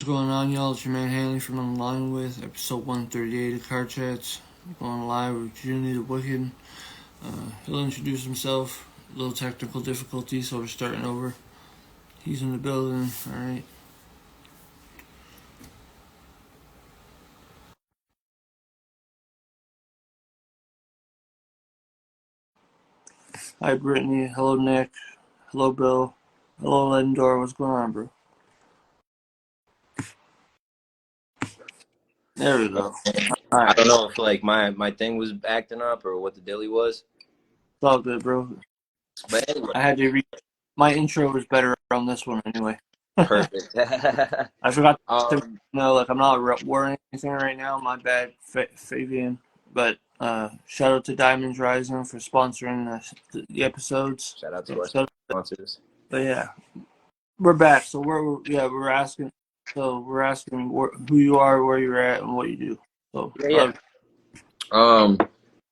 What's going on, y'all? It's your man Hanley from Online With, episode 138 of Car Chats. Going live with Juni The Wiccan. He'll introduce himself. A little technical difficulty, so we're starting over. He's in the building, alright. Hi, Brittany. Hello, Nick. Hello, Bill. Hello, Lendor. What's going on, bro? There we go. I don't know if like my thing was acting up or what the dilly was, It's all good, bro. but anyway, I had to read. My intro was better on this one anyway. perfect. I forgot to um, I'm not wearing anything right now. My bad, Fabian. But shout out to Diamonds Rising for sponsoring the episodes. Shout out to our sponsors. But yeah, we're back. So we're asking. So we're asking who you are, where you're at, and what you do. So Yeah.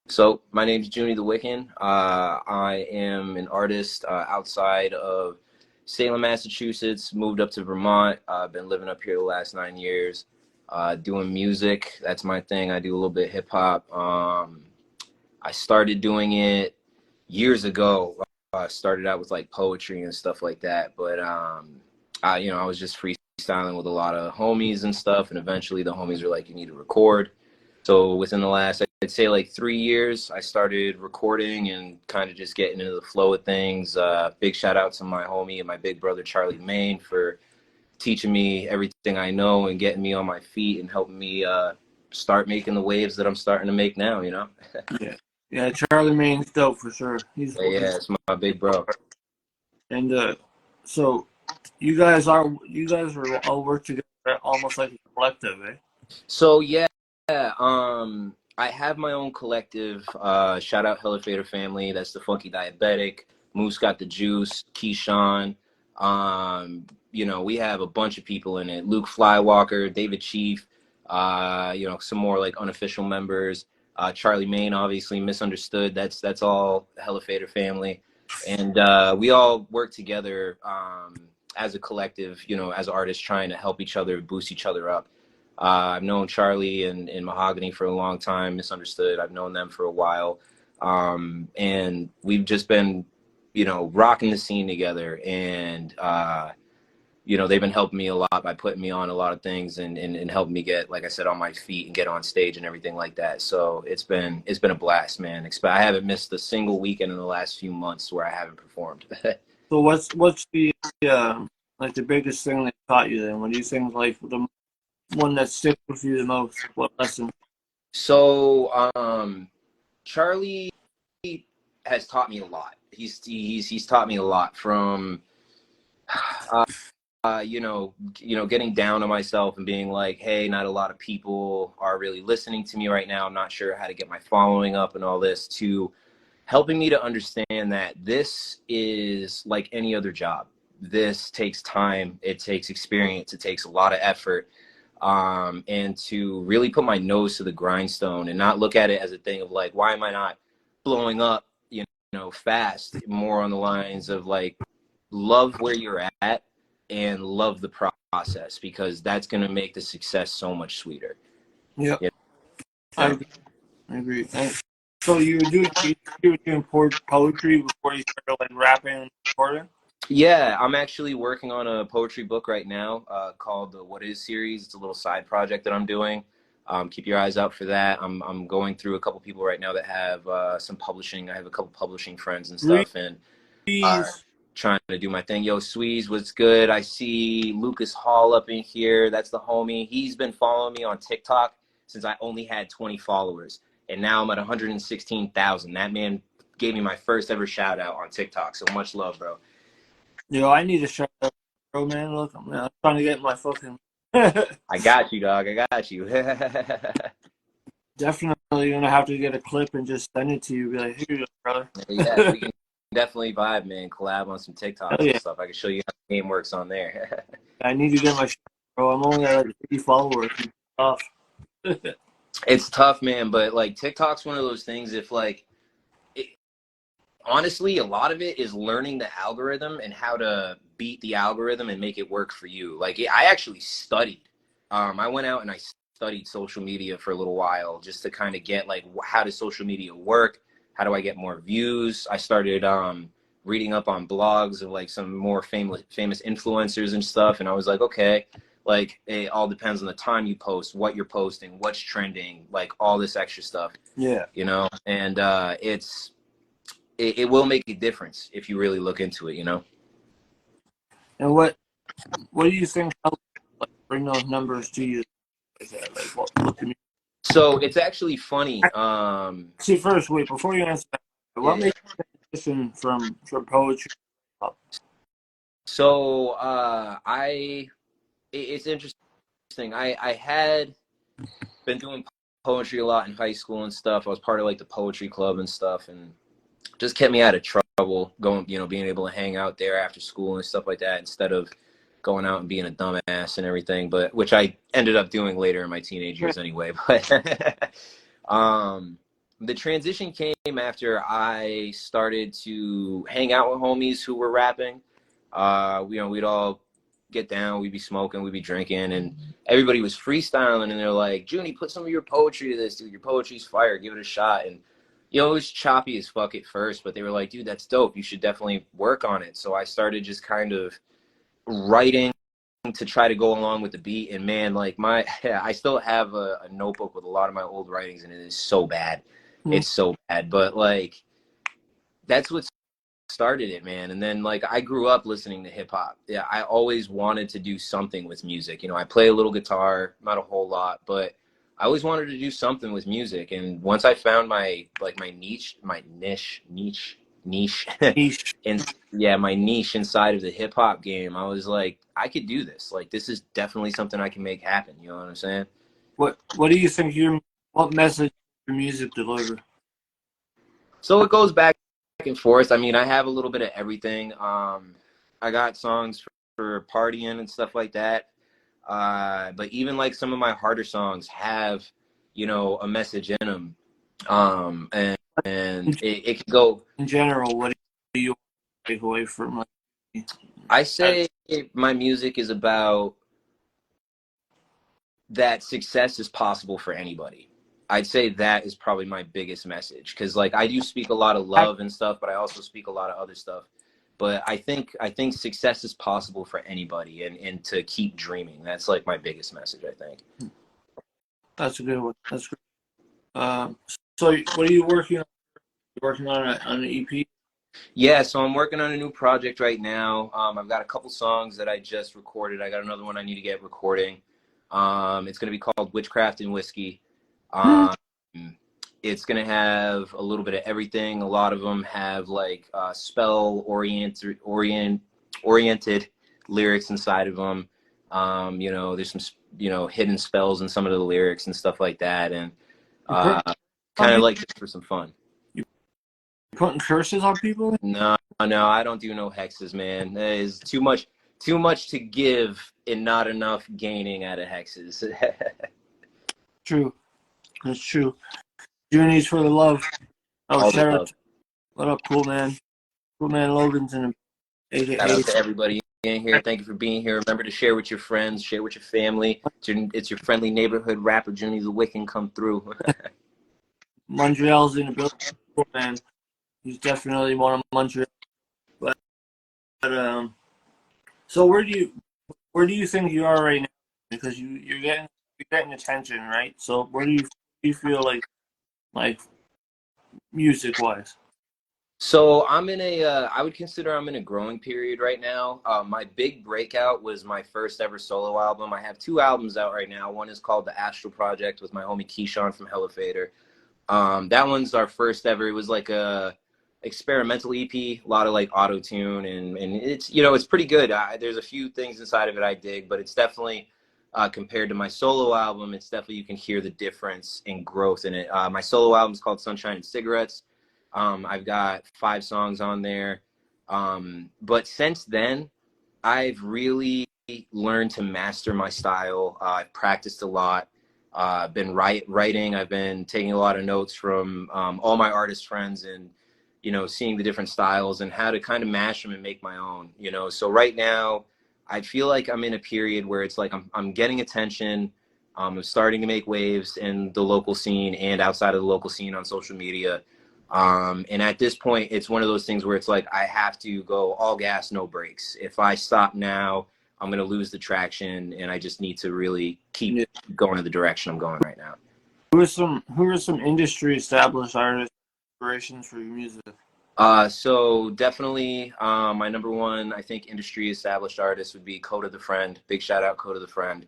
So my name's Juni The Wiccan. I am an artist outside of Salem, Massachusetts. Moved up to Vermont. I've been living up here the last 9 years. Doing music. That's my thing. I do a little bit of hip hop. I started doing it years ago. Started out with like poetry and stuff like that, but I was just freestyling with a lot of homies and stuff, and eventually the homies were like, you need to record. So within the last, I'd say like 3 years, I started recording and kind of just getting into the flow of things. Big shout out to my homie and my big brother Charlie Mayne for teaching me everything I know and getting me on my feet and helping me start making the waves that I'm starting to make now, you know? yeah, Charlie Mayne's dope for sure. He's It's my big bro. and so you guys are all work together almost like a collective, eh? So yeah, I have my own collective. Shout out Helifader family. That's the Funky Diabetic. Moose got the juice. Keyshawn. We have a bunch of people in it. Luke Flywalker, David Chief. Some more like unofficial members. Charlie Mayne, obviously misunderstood. That's all Helifader family, and we all work together as a collective. As artists trying to help each other, boost each other up. I've known Charlie and Mahogany for a long time. Misunderstood. I've known them for a while, and we've just been, rocking the scene together. And they've been helping me a lot by putting me on a lot of things and helping me get, like I said, on my feet and get on stage and everything like that. So it's been a blast, man. I haven't missed a single weekend in the last few months where I haven't performed. So what's the like the biggest thing that taught you then? What do you think like the one that sticks with you the most? What lesson? So Charlie has taught me a lot. He's taught me a lot from getting down on myself and being like, hey, not a lot of people are really listening to me right now. I'm not sure how to get my following up and all this, to helping me to understand that this is like any other job. This takes time. It takes experience. It takes a lot of effort. And to really put my nose to the grindstone and not look at it as a thing of like, why am I not blowing up, fast? More on the lines of like, love where you're at and love the process, because that's going to make the success so much sweeter. Yeah, You I know? agree. And so you were doing poetry before you started like rapping and recording? Yeah, I'm actually working on a poetry book right now called the What Is series. It's a little side project that I'm doing. Keep your eyes out for that. I'm going through a couple people right now that have some publishing. I have a couple publishing friends and stuff, and Please. trying to do my thing. Yo, Sweeze, what's good? I see Lucas Hall up in here. That's the homie. He's been following me on TikTok since I only had 20 followers, and now I'm at 116,000. That man gave me my first ever shout out on TikTok. So much love, bro. Yo, I need a shout out, bro, man. Look, I'm trying to get my fucking. I got you, dog. I got you. Definitely gonna have to get a clip and just send it to you. Be like, here you go, brother. Yeah, we can definitely vibe, man. Collab on some TikToks Yeah. and stuff. I can show you how the game works on there. I need to get my bro. I'm only at like 80 followers. It's tough. It's tough, man, but like TikTok's one of those things. If like honestly, a lot of it is learning the algorithm and how to beat the algorithm and make it work for you. Like, I actually studied. I went out and I studied social media for a little while just to kind of get like, how does social media work? How do I get more views? I started reading up on blogs of like some more famous influencers and stuff, and I was like, okay, like it all depends on the time you post, what you're posting, what's trending, like all this extra stuff. Yeah. You know, and it will make a difference if you really look into it, you know. And what do you think helped like bring those numbers to you? Like what can you So it's actually funny. see first? Wait, before you answer that, Yeah, what yeah. made you transition from poetry? So it's interesting. I had been doing poetry a lot in high school and stuff. I was part of like the poetry club and stuff, and just kept me out of trouble going, you know, being able to hang out there after school and stuff like that instead of going out and being a dumbass and everything, but which I ended up doing later in my teenage years anyway. But the transition came after I started to hang out with homies who were rapping. You know, we'd all get down, we'd be smoking, we'd be drinking, and everybody was freestyling, and they're like, Juni, put some of your poetry to this, dude. Your poetry's fire. Give it a shot. And you know, it was choppy as fuck at first, but they were like, dude, that's dope. You should definitely work on it. So I started just kind of writing to try to go along with the beat. And man, like I still have a notebook with a lot of my old writings, and it is so bad. It's so bad. But like, that's what started it, man. And then like I grew up listening to hip hop. Yeah, I always wanted to do something with music. You know, I play a little guitar, not a whole lot, but I always wanted to do something with music. And once I found my niche, Niche. and yeah, my niche inside of the hip hop game, I was like, I could do this. Like, this is definitely something I can make happen. You know what I'm saying? What do you think what message your music deliver? So it goes back and forth. I mean, I have a little bit of everything. I got songs for partying and stuff like that. But even like some of my harder songs have, you know, a message in them. And it can go. In general, what do you take away from like? I say my music is about that success is possible for anybody. I'd say that is probably my biggest message, because like I do speak a lot of love and stuff, but I also speak a lot of other stuff. But I think success is possible for anybody, and to keep dreaming. That's like my biggest message, I think. That's a good one. That's great. So what are you working on? You're working on an EP? Yeah, so I'm working on a new project right now. I've got a couple songs that I just recorded. I got another one I need to get recording. It's going to be called Witchcraft Whiskey. It's going to have a little bit of everything. A lot of them have like spell oriented lyrics inside of them. You know, there's some, you know, hidden spells in some of the lyrics and stuff like that. And kind of like just for some fun. Putting curses on people? No, I don't do no hexes, man. There's too much to give and not enough gaining out of hexes. True. That's true. Juni's for the love. Oh, shout out. What up, Cool Man? Cool Man Logan's in a Shout out to everybody in here. Thank you for being here. Remember to share with your friends, share with your family. It's your friendly neighborhood rapper, Juni The Wiccan, come through. Montreal's in the building. Cool Man. He's definitely one of Montreal. But so where do you think you are right now? Because you're getting attention, right? So where do you feel like music wise? So I'm in I would consider I'm in a growing period right now. My big breakout was my first ever solo album. I have 2 albums out right now. One is called The Astral Project with my homie Keyshawn from Hella Fader. That one's our first ever. It was like a experimental EP, a lot of like auto tune, and it's, you know, it's pretty good. There's a few things inside of it I dig, but it's definitely compared to my solo album, it's definitely, you can hear the difference in growth in it. My solo album is called Sunshine and Cigarettes. I've got 5 songs on there, but since then I've really learned to master my style. I've practiced a lot. I've been writing. I've been taking a lot of notes from all my artist friends, and you know, seeing the different styles and how to kind of mash them and make my own, you know. So right now, I feel like I'm in a period where it's like I'm getting attention. I'm starting to make waves in the local scene and outside of the local scene on social media. And at this point, it's one of those things where it's like I have to go all gas, no brakes. If I stop now, I'm going to lose the traction, and I just need to really keep going in the direction I'm going right now. Who are some industry established artists inspirations for your music? So definitely, my number one, I think, industry established artist would be Coda the Friend. Big shout out, Coda the Friend.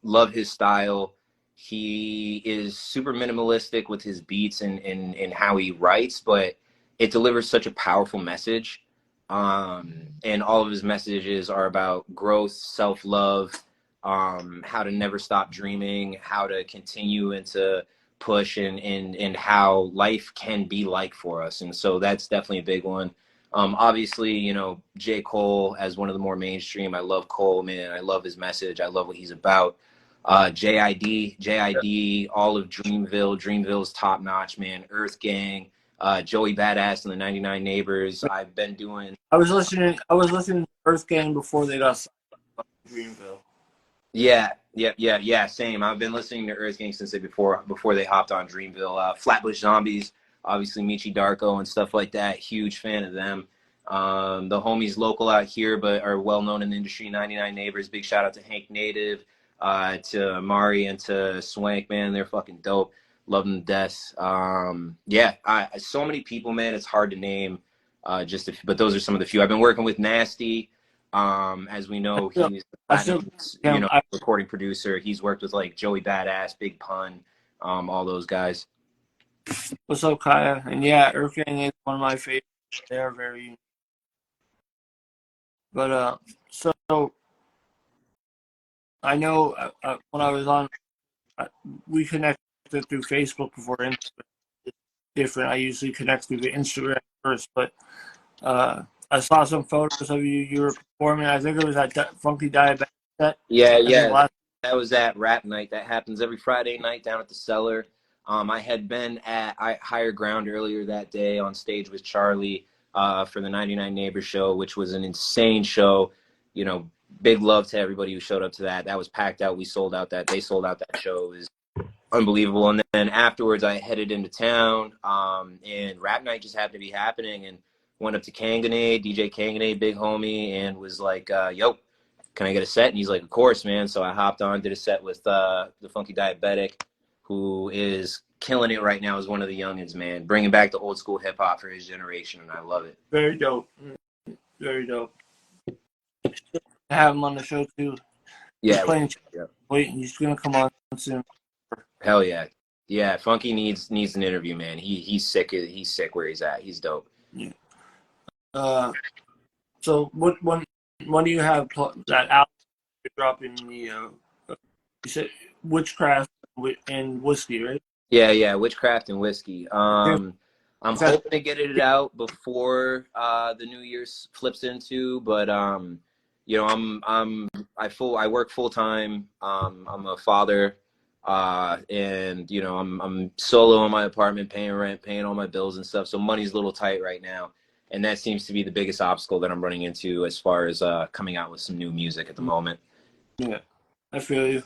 Love his style. He is super minimalistic with his beats and how he writes, but it delivers such a powerful message. And all of his messages are about growth, self-love, how to never stop dreaming, how to continue and to push, and how life can be like for us. And so that's definitely a big one. Obviously, you know, J. Cole as one of the more mainstream. I love Cole, man. I love his message. I love what he's about. JID, all of Dreamville. Dreamville's top notch, man. Earth Gang, Joey Badass and the 99 Neighbors. I've been doing. I was listening to Earth Gang before they got signed to Dreamville. Yeah. Same. I've been listening to Earth Gang since before they hopped on Dreamville. Flatbush Zombies, obviously Michi Darko and stuff like that. Huge fan of them. The homies local out here, but are well known in the industry. 99 Neighbors. Big shout out to Hank Native, to Mari, and to Swank. Man, they're fucking dope. Love them to death. So many people, man. It's hard to name. But those are some of the few. I've been working with Nasty. As we know, he's recording producer. He's worked with like Joey Badass, Big Pun, all those guys. What's up, Kaya? And yeah, Earth Gang is one of my favorites. They are very unique. But so I know when I was on, we connected through Facebook before Instagram. It's different. I usually connect through the Instagram first, but I saw some photos of you. You were performing. I think it was at Funky Diabetic set. Yeah. That was at Rap Night. That happens every Friday night down at the Cellar. I had been at Higher Ground earlier that day on stage with Charlie for the 99 Neighbors show, which was an insane show. You know, big love to everybody who showed up to that. That was packed out. They sold out that show. It was unbelievable. And then afterwards, I headed into town, and Rap Night just happened to be happening, and went up to Kangane, DJ Kangane, big homie, and was like, yo, can I get a set? And he's like, of course, man. So I hopped on, did a set with the Funky Diabetic, who is killing it right now as one of the youngins, man. Bringing back the old school hip hop for his generation, and I love it. Very dope. Very dope. I have him on the show, too. Yeah. Wait, he's going to come on soon. Hell yeah. Yeah, Funky needs an interview, man. He's sick. He's sick where he's at. He's dope. Yeah. So when do you have that album dropping the you said Witchcraft and Whiskey, right? Yeah, Witchcraft and Whiskey. I'm hoping to get it out before the New Year's flips into, but you know, I work full time. I'm a father, and you know, I'm solo in my apartment, paying rent, paying all my bills and stuff. So money's a little tight right now. And that seems to be the biggest obstacle that I'm running into as far as coming out with some new music at the moment. Yeah, I feel you.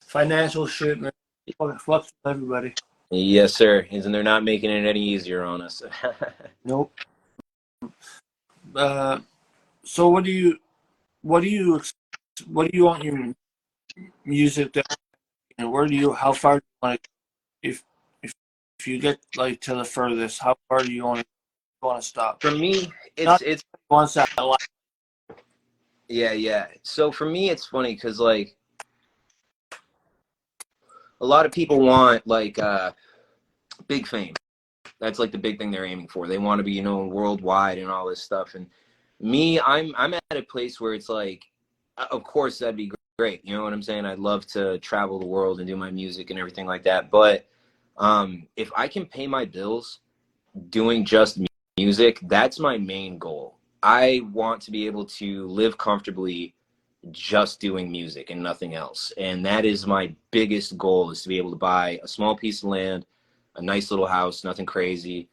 Financial shit, man. Fucks with everybody. Yes, sir. And they're not making it any easier on us. Nope. So what do you want your music to, and how far do you want to, if you get like to the furthest, how far do you want to stop? For me, it's once that. Yeah. So for me, it's funny because like a lot of people want like big fame. That's like the big thing they're aiming for. They want to be, you know, worldwide and all this stuff. And me, I'm at a place where it's like, of course that'd be great. You know what I'm saying? I'd love to travel the world and do my music and everything like that. But if I can pay my bills doing just music, that's my main goal. I want to be able to live comfortably just doing music and nothing else. And that is my biggest goal, is to be able to buy a small piece of land, a nice little house, nothing crazy,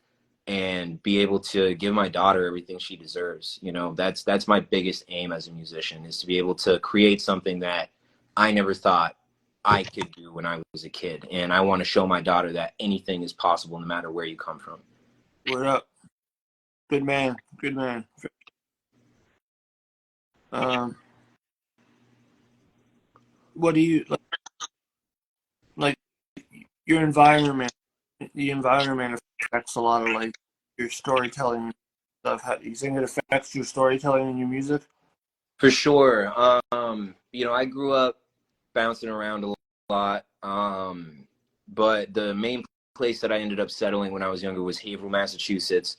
and be able to give my daughter everything she deserves. You know, that's my biggest aim as a musician, is to be able to create something that I never thought I could do when I was a kid. And I want to show my daughter that anything is possible no matter where you come from. Word up. Good man. Good man. What do you like your environment? The environment affects a lot of like your storytelling stuff. How, you think it affects your storytelling and your music? For sure. You know, I grew up bouncing around a lot. But the main place that I ended up settling when I was younger was Haverhill, Massachusetts.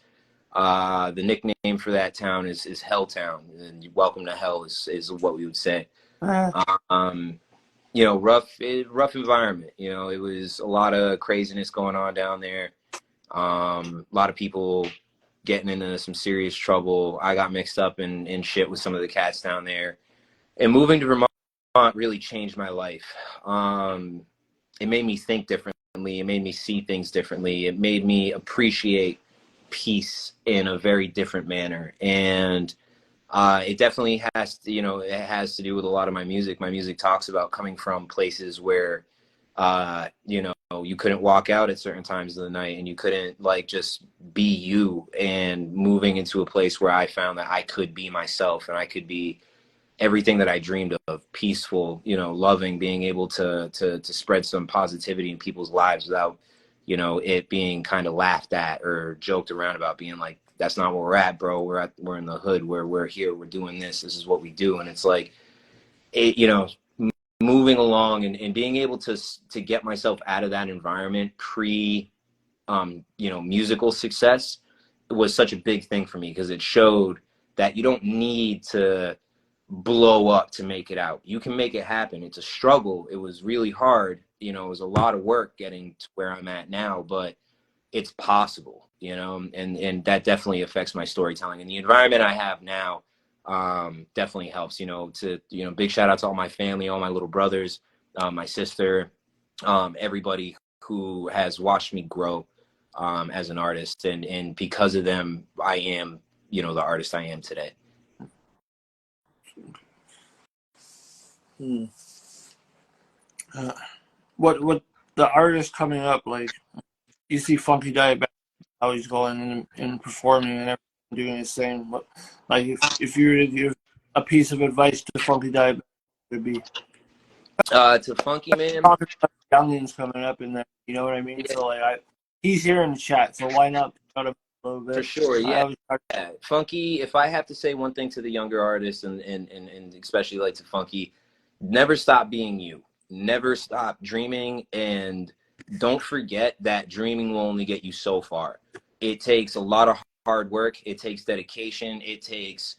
The nickname for that town is Helltown, and welcome to hell is what we would say. Um, you know, rough environment. You know, it was a lot of craziness going on down there. A lot of people getting into some serious trouble. I got mixed up in shit with some of the cats down there. And moving to Vermont really changed my life. It made me think differently. It made me see things differently. It made me appreciate peace in a very different manner. And it definitely has to, you know, it has to do with a lot of my music. My music talks about coming from places where, you know, you couldn't walk out at certain times of the night, and you couldn't like just be you, and moving into a place where I found that I could be myself, and I could be everything that I dreamed of: peaceful, you know, loving, being able to spread some positivity in people's lives without, you know, it being kind of laughed at or joked around about, being like, that's not where we're at, bro. We're in the hood, where we're here, we're doing this is what we do. And it's like, it, you know, moving along and being able to get myself out of that environment you know, musical success was such a big thing for me, because it showed that you don't need to blow up to make it out. You can make it happen. It's a struggle. It was really hard. You know, it was a lot of work getting to where I'm at now, but it's possible, you know, and that definitely affects my storytelling. And the environment I have now definitely helps, you know, big shout out to all my family, all my little brothers, my sister, everybody who has watched me grow as an artist. And because of them, I am, you know, the artist I am today. What the artists coming up, like you see Funky Diabetic, how he's going and performing and everything, doing his thing. What, like if you were to give a piece of advice to Funky Diabetic, it would be To Funky Man. talking about youngins coming up in there. You know what I mean? Yeah. So like he's here in the chat, so why not talk about him a little bit? For sure, I yeah. always talk Funky, if I have to say one thing to the younger artists, and especially like to Funky, never stop being you. Never stop dreaming, and don't forget that dreaming will only get you so far. It takes a lot of hard work. It takes dedication. It takes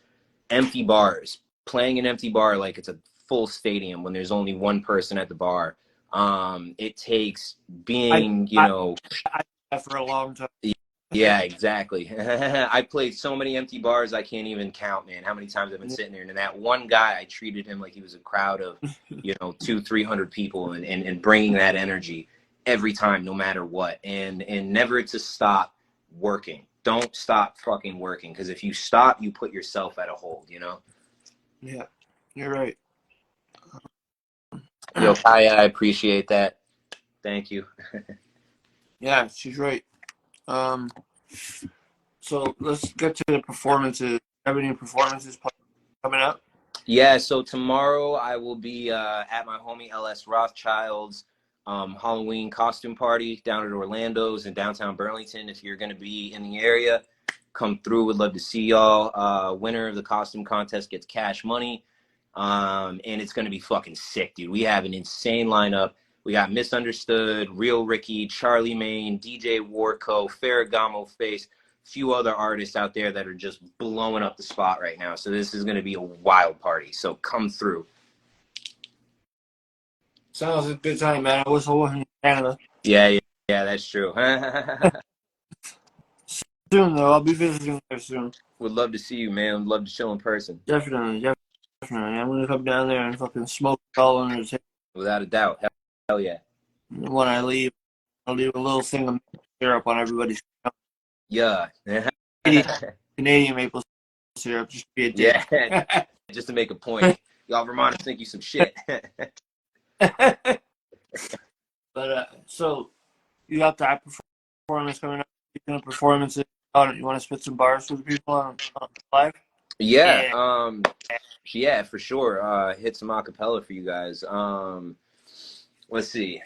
empty bars. Playing an empty bar like it's a full stadium when there's only one person at the bar. It takes being, you know... I that for a long time. Yeah, exactly. I played so many empty bars I can't even count, man, how many times I've been sitting there. And that one guy, I treated him like he was a crowd of, you know, 200-300 people, and bringing that energy every time, no matter what. And never to stop working. Don't stop fucking working, because if you stop, you put yourself at a hold, you know? Yeah, you're right. Yo, Kaya, I appreciate that. Thank you. Yeah, she's right. So let's get to the performances. Have any performances coming up? Yeah, so tomorrow I will be at my homie LS Rothschild's Halloween costume party down at Orlando's in downtown Burlington. If you're going to be in the area, come through. Would love to see y'all. Winner of the costume contest gets cash money. And it's going to be fucking sick, dude. We have an insane lineup. We got Misunderstood, Real Ricky, Charlie Mayne, DJ Warco, Ferragamo Face, few other artists out there that are just blowing up the spot right now. So this is going to be a wild party. So come through. Sounds like a good time, man. I wish I wasn't in Canada. Yeah, that's true. Soon, though. I'll be visiting there soon. Would love to see you, man. Would love to chill in person. Definitely. I'm going to come down there and fucking smoke all on the table. Without a doubt. Hell yeah. When I leave, I'll leave a little thing of syrup on everybody's. Yeah. Canadian maple syrup, just to be a dick. Yeah. Just to make a point. Y'all Vermonters think you some shit. But so you got that performance coming up. Speaking of performances, you want to spit some bars for the people on live? Yeah. Yeah. Yeah, for sure. Hit some acapella for you guys. Let's see.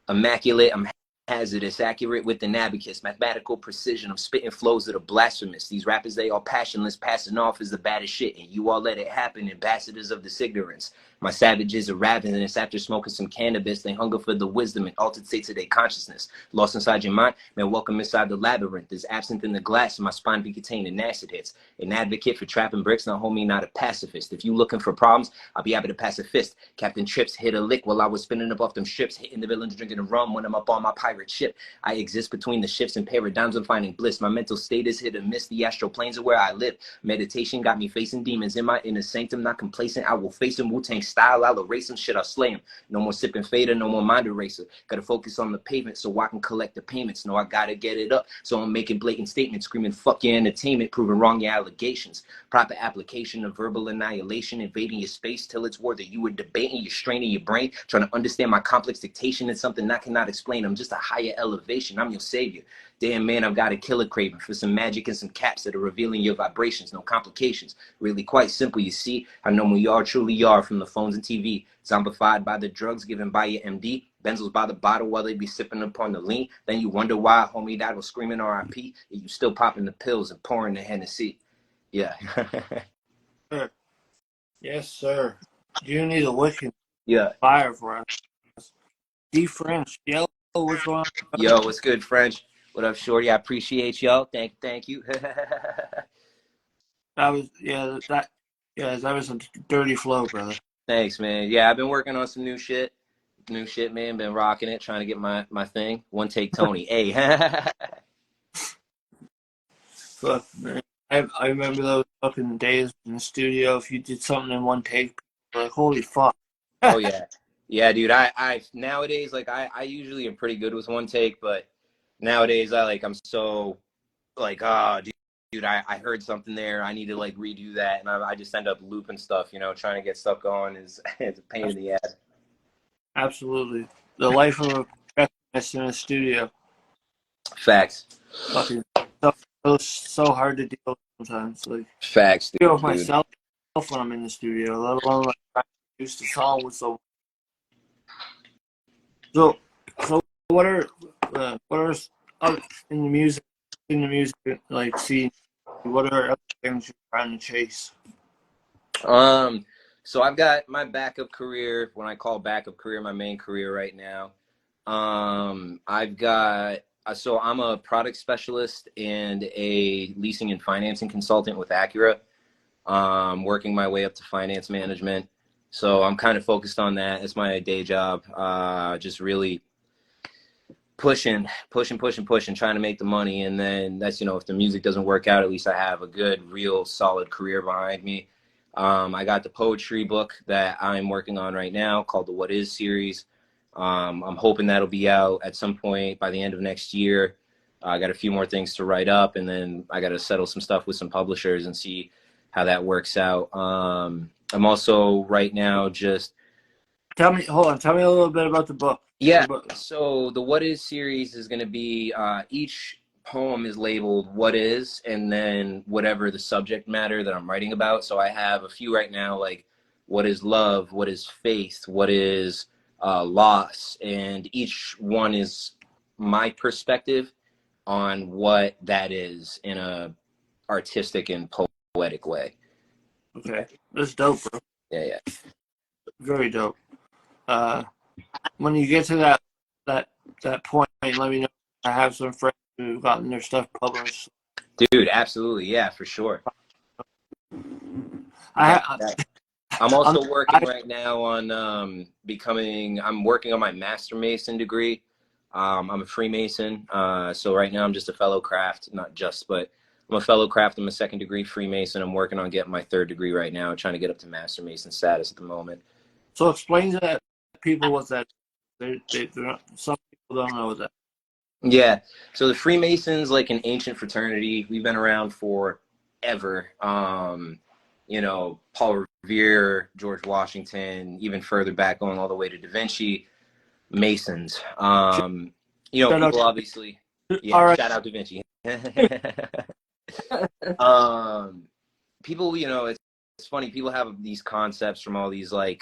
Immaculate, I'm hazardous, accurate with an abacus, mathematical precision. I'm spitting flows that are blasphemous. These rappers, they all passionless, passing off as the baddest shit, and you all let it happen, ambassadors of this ignorance. My savages are ravenous after smoking some cannabis. They hunger for the wisdom and altered states of their consciousness. Lost inside your mind, man, welcome inside the labyrinth. There's absinthe in the glass, and my spine be containing acid hits. An advocate for trapping bricks, now homie, not a pacifist. If you looking for problems, I'll be happy to pass a fist. Captain Trips hit a lick while I was spinning up off them ships, hitting the villains, drinking a rum when I'm up on my pirate ship. I exist between the shifts and paradigms of finding bliss. My mental state is hit and miss. The astral planes are where I live. Meditation got me facing demons in my inner sanctum, not complacent. I will face them Wu-Tang style. I'll erase them, shit, I'll slay them. No more sipping fader, no more mind eraser. Gotta focus on the pavement so I can collect the payments. No, I gotta get it up. So I'm making blatant statements, screaming fuck your entertainment, proving wrong your allegations. Proper application of verbal annihilation, invading your space till it's war that you were debating. You're straining your brain, trying to understand my complex dictation. It's something I cannot explain. I'm just a higher elevation. I'm your savior. Damn, man, I've got a killer craving for some magic and some caps that are revealing your vibrations. No complications. Really quite simple, you see. I know who you are, truly are, from the phones and TV. Zombified by the drugs given by your MD. Benzos by the bottle while they be sipping upon the lean. Then you wonder why homie died was screaming RIP. And you still popping the pills and pouring the Hennessy. Yeah. Sure. Yes, sir. Juni The Wiccan. Yeah. Fire for us. D French. Yellow, what's going on? Yo, what's good, French? What up, Shorty? I appreciate y'all. Thank you. That was that was a dirty flow, brother. Thanks, man. Yeah, I've been working on some new shit. New shit, man. Been rocking it, trying to get my thing. One take Tony. Hey. Fuck, man. I remember those fucking days in the studio. If you did something in one take, people were like, holy fuck. Oh yeah. Yeah, dude. I nowadays, like, I usually am pretty good with one take, but nowadays I'm so like, oh dude, I heard something there. I need to like redo that, and I just end up looping stuff, trying to get stuff going is it's a pain in the ass. Absolutely. The life of a perfectionist in a studio. Facts. Fucking so hard to deal with sometimes. Like, Facts, I deal with dude. myself when I'm in the studio, let alone like trying to produce the song with so. So what are in the music like scene? What are other things you're trying to chase? So I've got my backup career. When I call backup career, my main career right now. I've got so I'm a product specialist and a leasing and financing consultant with Acura. Working my way up to finance management. So I'm kind of focused on that. It's my day job. Just really pushing, trying to make the money. And then that's, if the music doesn't work out, at least I have a good, real solid career behind me. I got the poetry book that I'm working on right now called the What Is series. I'm hoping that'll be out at some point by the end of next year. I got a few more things to write up, and then I got to settle some stuff with some publishers and see how that works out. I'm also right now just tell me a little bit about the book. Yeah, so the What Is series is going to be each poem is labeled What Is, and then whatever the subject matter that I'm writing about. So I have a few right now, like what is love, what is faith, what is loss, and each one is my perspective on what that is in a artistic and poetic way. Okay, that's dope, bro. Yeah. Very dope. When you get to that point, let me know. I have some friends who've gotten their stuff published. Dude, absolutely. Yeah, for sure. I'm also working right now on I'm working on my Master Mason degree. I'm a Freemason. So right now I'm just a fellow craft, not just, but I'm a fellow craft. I'm a second degree Freemason. I'm working on getting my third degree right now, trying to get up to Master Mason status at the moment. So explain to that people what that, some people don't know what that. Yeah. So the Freemasons, like an ancient fraternity, we've been around forever. You know, Paul Revere, George Washington, even further back, going all the way to Da Vinci, Masons. You know, Shout out. people obviously, All yeah, right. shout out Da Vinci. People, you know, it's funny. People have these concepts from all these like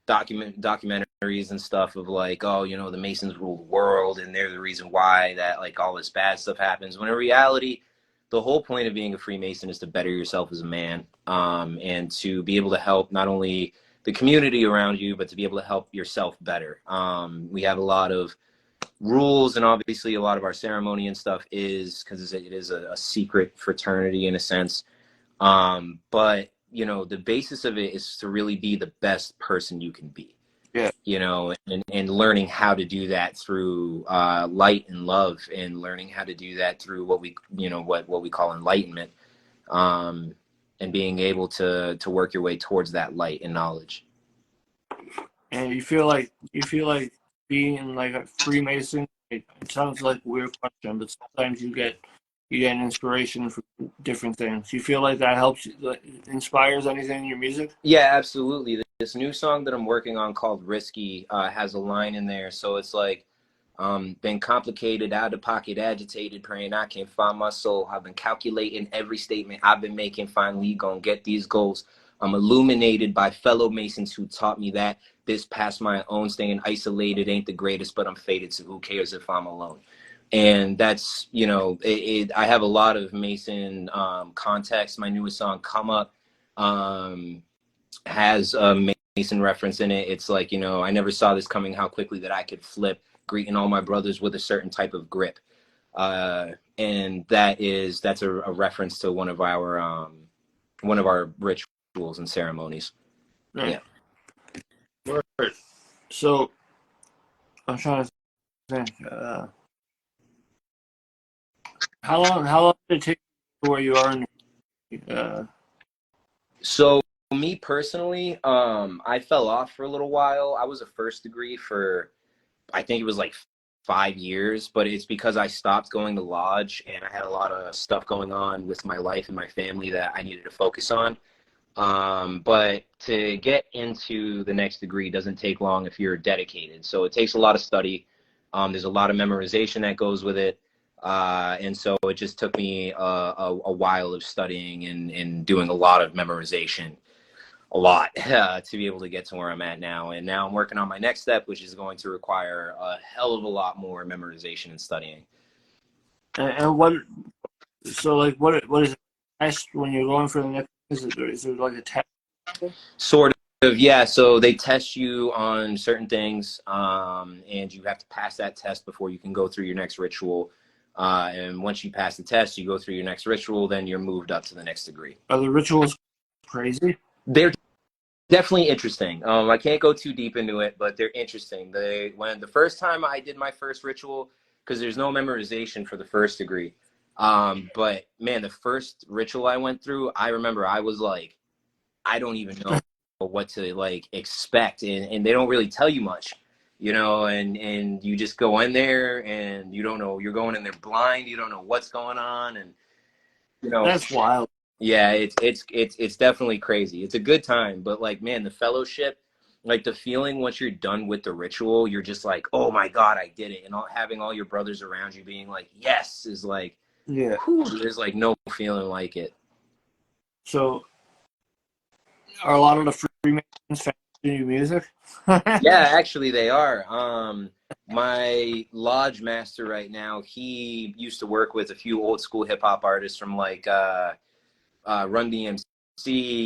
documentaries and stuff of like, oh, you know, the Masons rule the world and they're the reason why that like all this bad stuff happens. When in reality, the whole point of being a Freemason is to better yourself as a man, and to be able to help not only the community around you, but to be able to help yourself better. We have a lot of rules, and obviously a lot of our ceremony and stuff is because it is a secret fraternity in a sense. But you know, the basis of it is to really be the best person you can be. Yeah. You know, and learning how to do that through light and love, and learning how to do that through what we, you know, what we call enlightenment, and being able to work your way towards that light and knowledge. And you feel like being like a Freemason. It sounds like a weird question, but sometimes you get inspiration from different things. You feel like that helps you, like, inspires anything in your music? Yeah, absolutely. This new song that I'm working on called Risky has a line in there. So it's like, been complicated, out of pocket, agitated, praying I can't find my soul. I've been calculating every statement I've been making. Finally, gonna get these goals. I'm illuminated by fellow Masons who taught me that this past my own. Staying isolated ain't the greatest, but I'm faded, so who cares if I'm alone? And that's, you know, I have a lot of Mason context. My newest song, Come Up, has a Mason reference in it. It's like, you know, I never saw this coming, how quickly that I could flip, greeting all my brothers with a certain type of grip. And that's a reference to one of our rituals and ceremonies. Right. Yeah. Word. So I'm trying to think. How long did it take to where you are in? So me personally, I fell off for a little while. I was a first degree for, I think it was like 5 years, but it's because I stopped going to lodge and I had a lot of stuff going on with my life and my family that I needed to focus on. But to get into the next degree doesn't take long if you're dedicated. So it takes a lot of study. There's a lot of memorization that goes with it. And so it just took me a while of studying and doing a lot of memorization, a lot, to be able to get to where I'm at now. And now I'm working on my next step, which is going to require a hell of a lot more memorization and studying. And what? So like what is it? Test when you're going for the next? Is it like a test? Sort of, yeah. So they test you on certain things, and you have to pass that test before you can go through your next ritual. And once you pass the test, you go through your next ritual, then you're moved up to the next degree. Are the rituals crazy? They're definitely interesting. I can't go too deep into it, but they're interesting. When the first time I did my first ritual, because there's no memorization for the first degree. But man, the first ritual I went through, I remember I was like, I don't even know what to like expect, and they don't really tell you much, you know, and you just go in there and you don't know, you're going in there blind, you don't know what's going on, and you know, That's wild. yeah, it's definitely crazy. It's a good time, but like man, the fellowship, like the feeling once you're done with the ritual, you're just like, oh my god, I did it, and having all your brothers around you being like yes is like, Yeah. whew, there's like no feeling like it. So are a lot of the Freemasons fans do music? Yeah, actually they are. My lodge master right now, he used to work with a few old school hip hop artists from like Run DMC.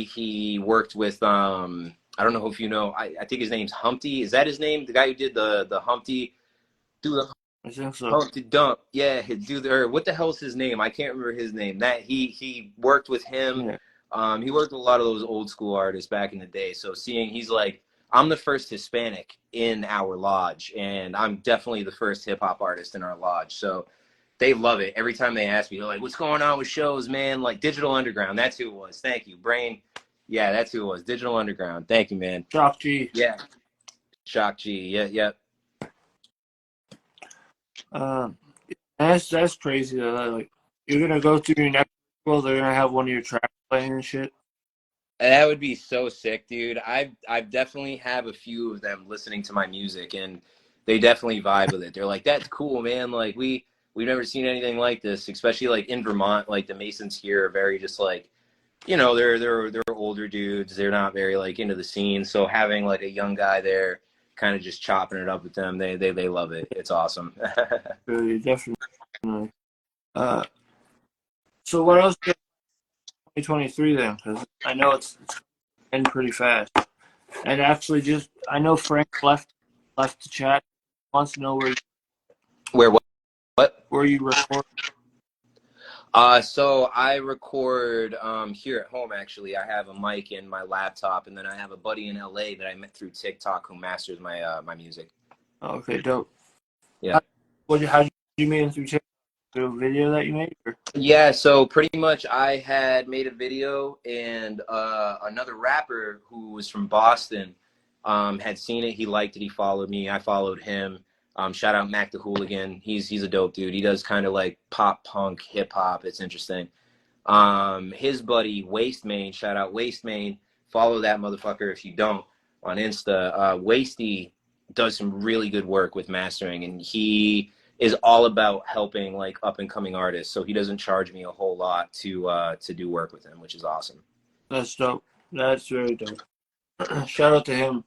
He worked with I don't know if you know, I think his name's Humpty. Is that his name? The guy who did the Humpty, do the I think so. Humpty Dump. Yeah, do the, or what the hell's his name? I can't remember his name. That he worked with him. Yeah. He worked with a lot of those old school artists back in the day. So seeing, he's like, I'm the first Hispanic in our lodge, and I'm definitely the first hip hop artist in our lodge. So they love it. Every time they ask me, they're like, "What's going on with shows, man?" Like Digital Underground. That's who it was. Thank you, Brain. Yeah, that's who it was. Digital Underground. Thank you, man. Shock G. Yeah, Shock G. Yeah, yeah. That's crazy. Like, you're gonna go through your next world, they're gonna have one of your tracks playing and shit. That would be so sick, dude. I've definitely have a few of them listening to my music, and they definitely vibe with it. They're like, "That's cool, man. Like we've never seen anything like this." Especially like in Vermont, like the Masons here are very just like, you know, they're older dudes. They're not very like into the scene. So having like a young guy there, kind of just chopping it up with them, they love it. It's awesome. Really, definitely. So what else did 2023 then? Because I know it's been pretty fast. And actually, just I know Frank left the chat. Wants to know Where what? where you record. So I record here at home. Actually, I have a mic in my laptop, and then I have a buddy in LA that I met through TikTok who masters my my music. Oh, okay, dope. Yeah. How did you made it through TikTok? A video that you made? Or? Yeah. So pretty much, I had made a video, and another rapper who was from Boston had seen it. He liked it. He followed me. I followed him. Shout out Mac the Hooligan. He's a dope dude. He does kind of like pop punk, hip hop. It's interesting. His buddy Waste Main, shout out Waste Main. Follow that motherfucker if you don't on Insta. Wasty does some really good work with mastering, and he is all about helping like up and coming artists. So he doesn't charge me a whole lot to do work with him, which is awesome. That's dope. That's very dope. Shout out to him.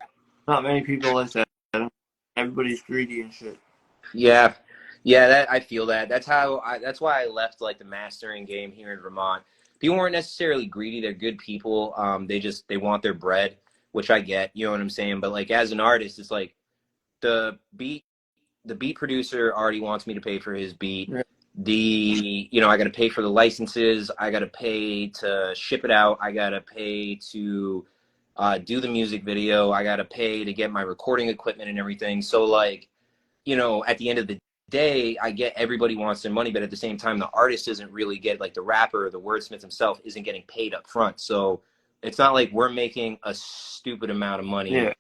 Not many people like that. Everybody's greedy and shit. Yeah, that I feel that. That's why I left like the mastering game here in Vermont. People weren't necessarily greedy. They're good people. They want their bread, which I get. You know what I'm saying? But like as an artist, it's like the beat producer already wants me to pay for his beat. Yeah. I got to pay for the licenses. I got to pay to ship it out. I got to pay to do the music video. I got to pay to get my recording equipment and everything. So like, at the end of the day, I get everybody wants their money, but at the same time, the artist doesn't really get, like the rapper or the wordsmith himself isn't getting paid up front. So it's not like we're making a stupid amount of money,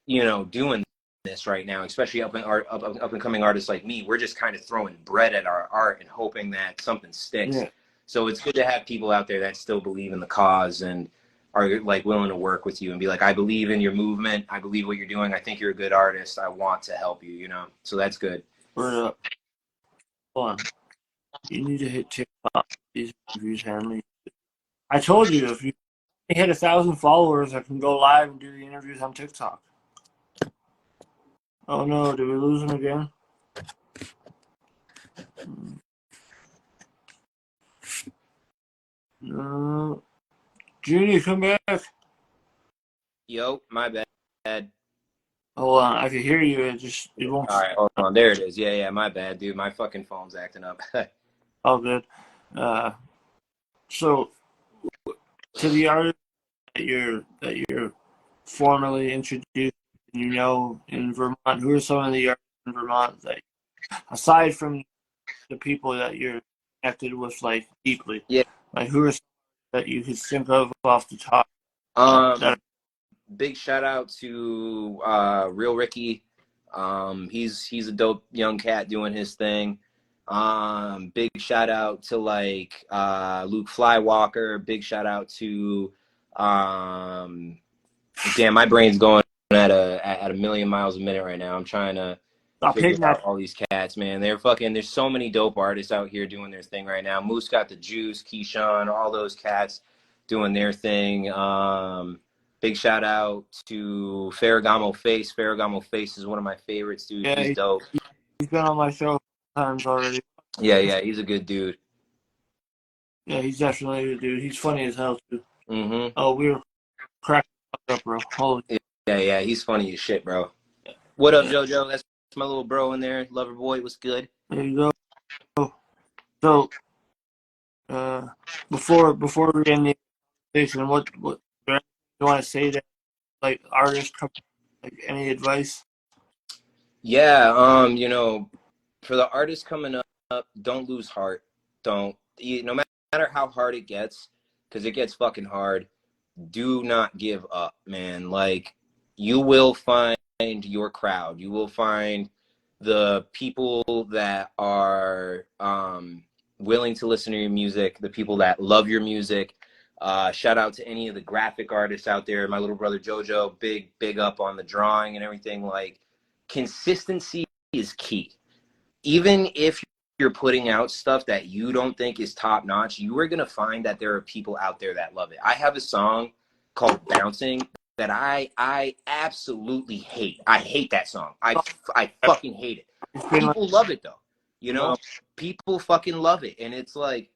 doing this right now, especially up and coming artists like me. We're just kind of throwing bread at our art and hoping that something sticks. Yeah. So it's good to have people out there that still believe in the cause and are like willing to work with you and be like, I believe in your movement. I believe what you're doing. I think you're a good artist. I want to help you, So that's good. Word up. Hold on. You need to hit TikTok. These reviews handling. I told you, if you hit 1,000 followers, I can go live and do the interviews on TikTok. Oh no, did we lose him again? No. Juni, come back. Yo, my bad. Hold on, I can hear you. It won't. All right, hold on. There it is. Yeah, my bad, dude. My fucking phone's acting up. All good. So, to the artists that you're formally introduced, in Vermont, who are some of the artists in Vermont that, aside from the people that you're connected with, like deeply, like who are some that you could think of off the top? Big shout out to Real Ricky. He's a dope young cat doing his thing. Big shout out to like Luke Flywalker. Big shout out to damn, my brain's going at a million miles a minute right now. I'm trying to figure out all these cats, man. There's so many dope artists out here doing their thing right now. Moose got the juice, Keyshawn, all those cats doing their thing. Big shout out to Ferragamo Face. Ferragamo Face is one of my favorites, dude. Yeah, he's dope. He's been on my show times already. Yeah, he's a good dude. Yeah, he's definitely a good dude. He's funny as hell, too. Mm-hmm. Oh, we were cracking up, bro. Holy. Yeah, he's funny as shit, bro. What up, JoJo? That's my little bro in there. Lover boy, what's good? There you go. So, before we end the conversation, what you want to say to like artists? Like any advice? Yeah, for the artists coming up, don't lose heart. No matter how hard it gets, because it gets fucking hard. Do not give up, man. Like, you will find your crowd. You will find the people that are willing to listen to your music, the people that love your music. Shout out to any of the graphic artists out there. My little brother Jojo, big up on the drawing and everything. Like, consistency is key. Even if you're putting out stuff that you don't think is top notch, you are going to find that there are people out there that love it. I have a song called Bouncing that I absolutely hate. I hate that song. I fucking hate it. People love it though. You know, people fucking love it. And it's like,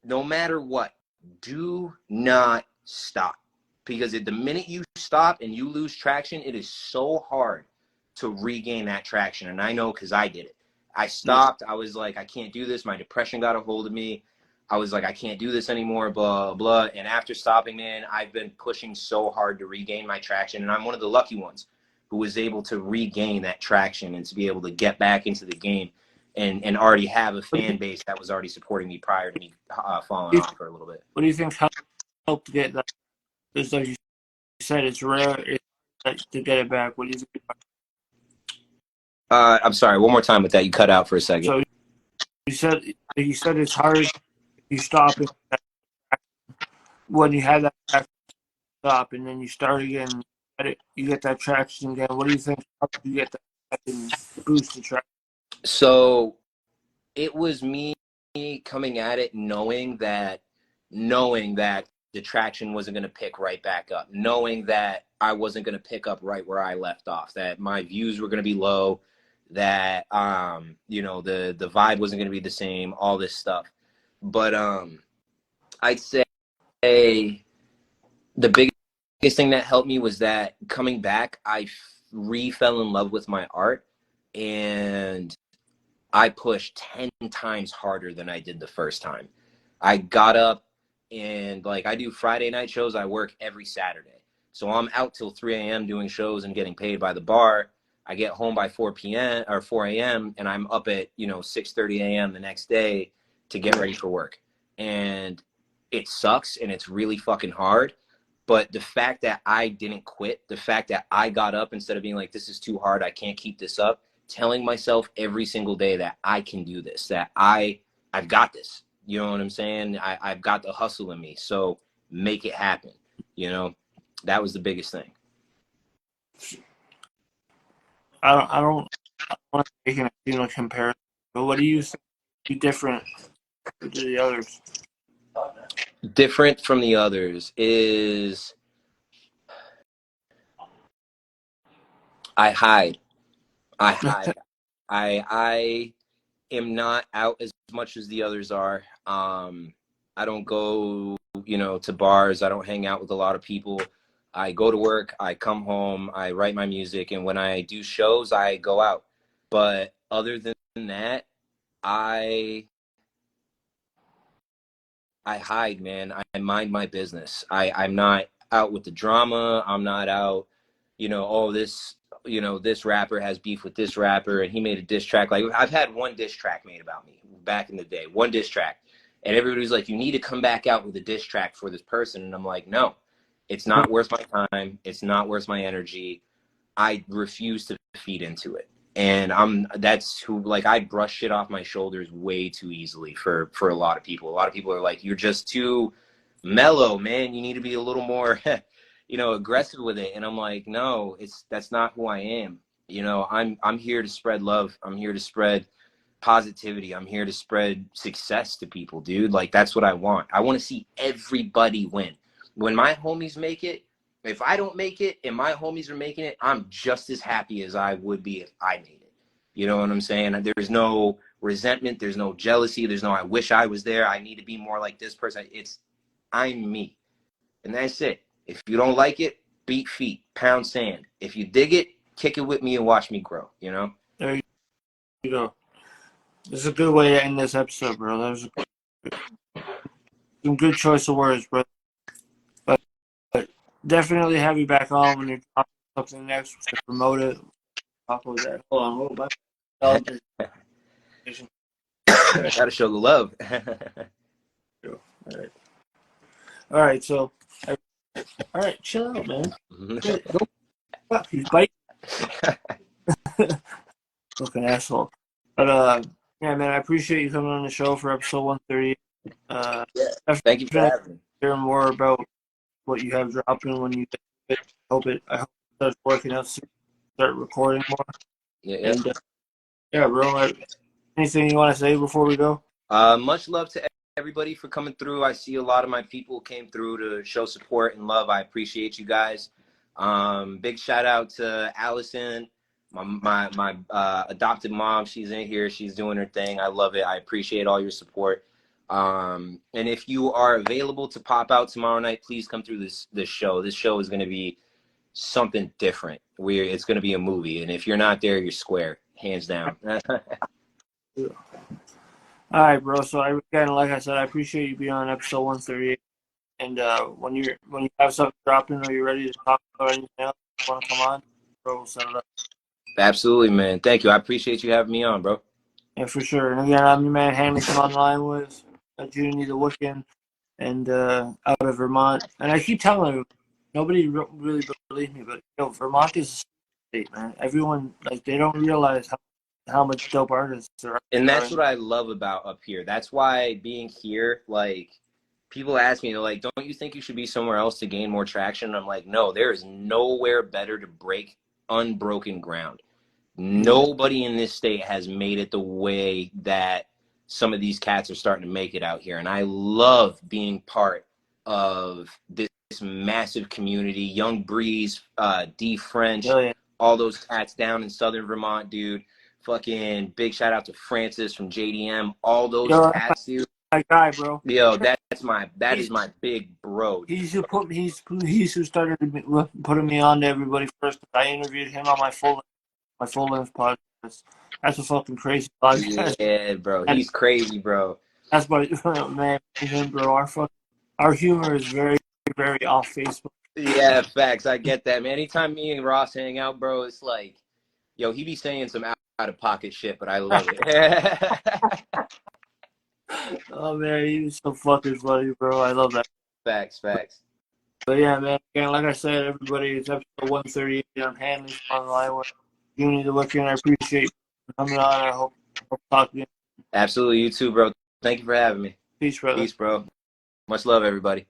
no matter what, do not stop. Because the minute you stop and you lose traction, it is so hard to regain that traction. And I know because I did it. I stopped. I was like, I can't do this. My depression got a hold of me. I was like, I can't do this anymore, blah, blah. And after stopping, man, I've been pushing so hard to regain my traction. And I'm one of the lucky ones who was able to regain that traction and to be able to get back into the game and already have a fan base that was already supporting me prior to me falling off for a little bit. What do you think helped get that? Because like you said, it's rare to get it back. What do you think? I'm sorry, one more time with that. You cut out for a second. So you said it's hard. You stop it when you have that stop, and then you start again. You get that traction again. What do you think helped you get that boost the traction? So it was me coming at it knowing that the traction wasn't going to pick right back up, knowing that I wasn't going to pick up right where I left off, that my views were going to be low, that you know, the vibe wasn't going to be the same, all this stuff. But I'd say the biggest thing that helped me was that coming back, I fell in love with my art, and I pushed 10 times harder than I did the first time. I got up and, like, I do Friday night shows. I work every Saturday. So I'm out till 3 a.m. doing shows and getting paid by the bar. I get home by 4 p.m. or 4 a.m. and I'm up at, 6:30 a.m. the next day to get ready for work. And it sucks and it's really fucking hard. But the fact that I didn't quit, the fact that I got up instead of being like, this is too hard, I can't keep this up, telling myself every single day that I can do this, that I've got this. You know what I'm saying? I've got the hustle in me. So make it happen. That was the biggest thing. I don't want to make a comparison, but what do you think be different to the others? Different from the others is I hide. I am not out as much as the others are. I don't go, to bars. I don't hang out with a lot of people. I go to work, I come home, I write my music, and when I do shows, I go out. But other than that, I hide, man. I mind my business. I'm not out with the drama. I'm not out, this rapper has beef with this rapper and he made a diss track. Like, I've had one diss track made about me back in the day, one diss track. And everybody's like, you need to come back out with a diss track for this person. And I'm like, no, it's not worth my time. It's not worth my energy. I refuse to feed into it. And I brush shit off my shoulders way too easily for a lot of people. A lot of people are like, you're just too mellow, man. You need to be a little more, aggressive with it. And I'm like, no, that's not who I am. I'm here to spread love. I'm here to spread positivity. I'm here to spread success to people, dude. Like, that's what I want. I want to see everybody win. When my homies make it, if I don't make it and my homies are making it, I'm just as happy as I would be if I made it. You know what I'm saying? There's no resentment. There's no jealousy. There's no, I wish I was there. I need to be more like this person. I'm me. And that's it. If you don't like it, beat feet, pound sand. If you dig it, kick it with me and watch me grow, There you go. This is a good way to end this episode, bro. That was some good choice of words, bro. But definitely have you back on when you're dropping something next to promote it. Talk about that. Hold on. I gotta show the love. All right. So, all right, chill out, man. Don't fuck, he's biting. Fucking asshole. But yeah, man, I appreciate you coming on the show for episode 130. Yeah. Thank you for having me. Hear more about what you have dropping when you get it. I hope it starts working out soon. Start recording more. Yeah. And yeah, bro. Anything you want to say before we go? Much love to everybody for coming through. I see a lot of my people came through to show support and love. I appreciate you guys. Big shout out to Allison, my adopted mom. She's in here. She's doing her thing. I love it. I appreciate all your support. And if you are available to pop out tomorrow night, please come through this show. This show is going to be something different. It's going to be a movie. And if you're not there, you're square, hands down. All right, bro. So again, like I said, I appreciate you being on episode 138. And when you have something dropping or you're ready to talk about anything else, you want to come on, bro, we'll set it up. Absolutely, man. Thank you. I appreciate you having me on, bro. Yeah, for sure. And again, I'm your man, Hanley from Online with Juni The Wiccan, and out of Vermont. And I keep telling you, nobody really believes me, but Vermont is a state, man. Everyone, like, they don't realize how much dope artists there are. And that's what I love about up here. That's why being here, like, people ask me, they're like, don't you think you should be somewhere else to gain more traction? I'm like, no, there is nowhere better to break unbroken ground. Nobody in this state has made it the way that some of these cats are starting to make it out here. And I love being part of this massive community. Young Breeze, D French, all those cats down in Southern Vermont, dude. Fucking big shout out to Francis from JDM. All those cats, dude. My guy, bro. Yo, that is my big bro. Dude. He's who started putting me on to everybody first. I interviewed him on my full length podcast. That's a fucking crazy podcast. Yeah, bro. He's crazy, bro. That's what man, bro. Our humor is very, very off Facebook. Yeah, facts. I get that, man. Anytime me and Ross hang out, bro, it's like, yo, he be saying some out of pocket shit, but I love it. Oh man, he's so fucking funny, bro. I love that. Facts. But yeah, man. Again, like I said, everybody, it's episode 138. I'm Hanley Online with Juni The Wiccan. I appreciate you coming on. I hope to talk to you. Absolutely, you too, bro. Thank you for having me. Peace, brother. Peace, bro. Much love, everybody.